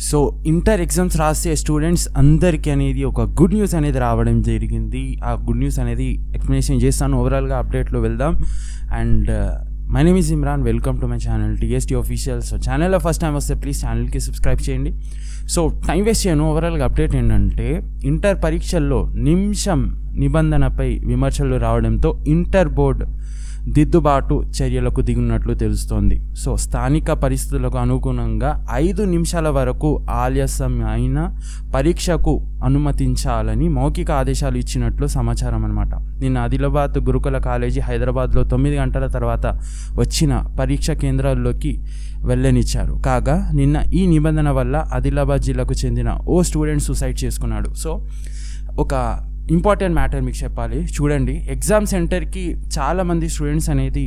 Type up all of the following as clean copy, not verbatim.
So inter exams రాసే students అందరికీ అనేది ఒక గుడ్ న్యూస్ అనేది రావడం జరిగింది. ఆ గుడ్ న్యూస్ అనేది ఎక్స్ప్లెనేషన్ చేస్తాను. ఓవరాల్గా అప్డేట్లో వెళ్దాం. And my name is Imran, welcome to my channel TST official. So ఛానల్లో ఫస్ట్ టైం వస్తే ప్లీజ్ ఛానల్కి సబ్స్క్రైబ్ చేయండి. సో టైం వేస్ట్ చేయను. ఓవరాల్గా అప్డేట్ ఏంటంటే, ఇంటర్ పరీక్షల్లో నిమిషం నిబంధనపై విమర్శలు రావడంతో ఇంటర్ బోర్డు దిద్దుబాటు చర్యలకు దిగున్నట్లు తెలుస్తోంది. సో స్థానిక పరిస్థితులకు అనుగుణంగా 5 నిమిషాల వరకు ఆలస్యం అయిన పరీక్షకు అనుమతించాలని మౌఖిక ఆదేశాలు ఇచ్చినట్లు సమాచారం అన్నమాట. నిన్న ఆదిలాబాద్ గురుకుల కాలేజీ హైదరాబాద్లో 9 గంటల తర్వాత వచ్చిన పరీక్ష కేంద్రాల్లోకి వెళ్ళనిచ్చారు. కాగా నిన్న ఈ నిబంధన వల్ల ఆదిలాబాద్ జిల్లాకు చెందిన ఓ స్టూడెంట్ సూసైడ్ చేసుకున్నాడు. సో ఒక ఇంపార్టెంట్ మ్యాటర్ మీకు చెప్పాలి. చూడండి, ఎగ్జామ్ సెంటర్కి చాలామంది స్టూడెంట్స్ అనేది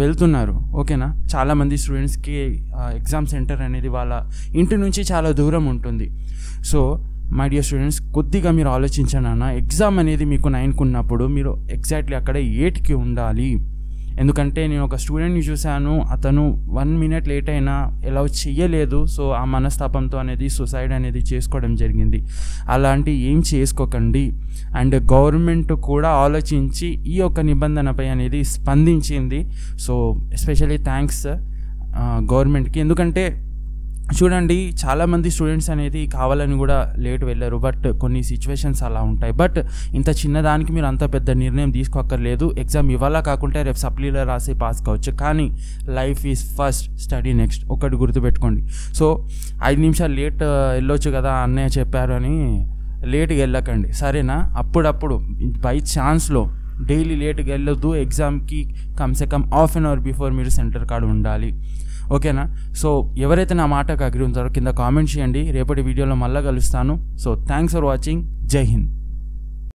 వెళ్తున్నారు, ఓకేనా. చాలామంది స్టూడెంట్స్కి ఎగ్జామ్ సెంటర్ అనేది వాళ్ళ ఇంటి నుంచి చాలా దూరం ఉంటుంది. సో మై డియర్ స్టూడెంట్స్, కొద్దిగా మీరు ఆలోచించండి అన్న. ఎగ్జామ్ అనేది మీకు 9కి ఉన్నప్పుడు మీరు ఎగ్జాక్ట్లీ అక్కడ 8కి ఉండాలి. ఎందుకంటే నేను ఒక స్టూడెంట్ని చూశాను, అతను 1 మినిట్ లేట్ అయినా ఎలా చెయ్యలేదు. సో ఆ మనస్తాపంతో అనేది సూసైడ్ అనేది చేసుకోవడం జరిగింది. అలాంటి ఏం చేసుకోకండి. అండ్ గవర్నమెంట్ కూడా ఆలోచించి ఈ యొక్క నిబంధనపై అనేది స్పందించింది. సో ఎస్పెషల్లీ థ్యాంక్స్ గవర్నమెంట్కి. ఎందుకంటే చూడండి, చాలామంది స్టూడెంట్స్ అనేది కావాలని కూడా లేట్ వెళ్ళారు. బట్ కొన్ని సిచ్యువేషన్స్ అలా ఉంటాయి. బట్ ఇంత చిన్నదానికి మీరు అంత పెద్ద నిర్ణయం తీసుకోక్కర్లేదు. ఎగ్జామ్ ఇవాళ కాకుంటే రేపు సప్లీలో రాసి పాస్ కావచ్చు. కానీ life is first, study next. ఒకటి గుర్తుపెట్టుకోండి. సో 5 నిమిషాలు లేట్ వెళ్ళొచ్చు కదా అన్నయ్య చెప్పారు అని లేట్గా వెళ్ళకండి, సరేనా. అప్పుడప్పుడు బై ఛాన్స్లో డైలీ లేట్గా వెళ్ళొద్దు. ఎగ్జామ్కి కమ్సే కమ్ హాఫ్ అన్ అవర్ బిఫోర్ మీరు సెంటర్ కాడ ఉండాలి, ఓకేనా. సో ఎవరైతే నా మాటకు అగ్రి ఉంటారో కింద కామెంట్ చేయండి. రేపటి వీడియోలో మళ్ళీ కలుస్తాను. So thanks for watching. జై హింద్.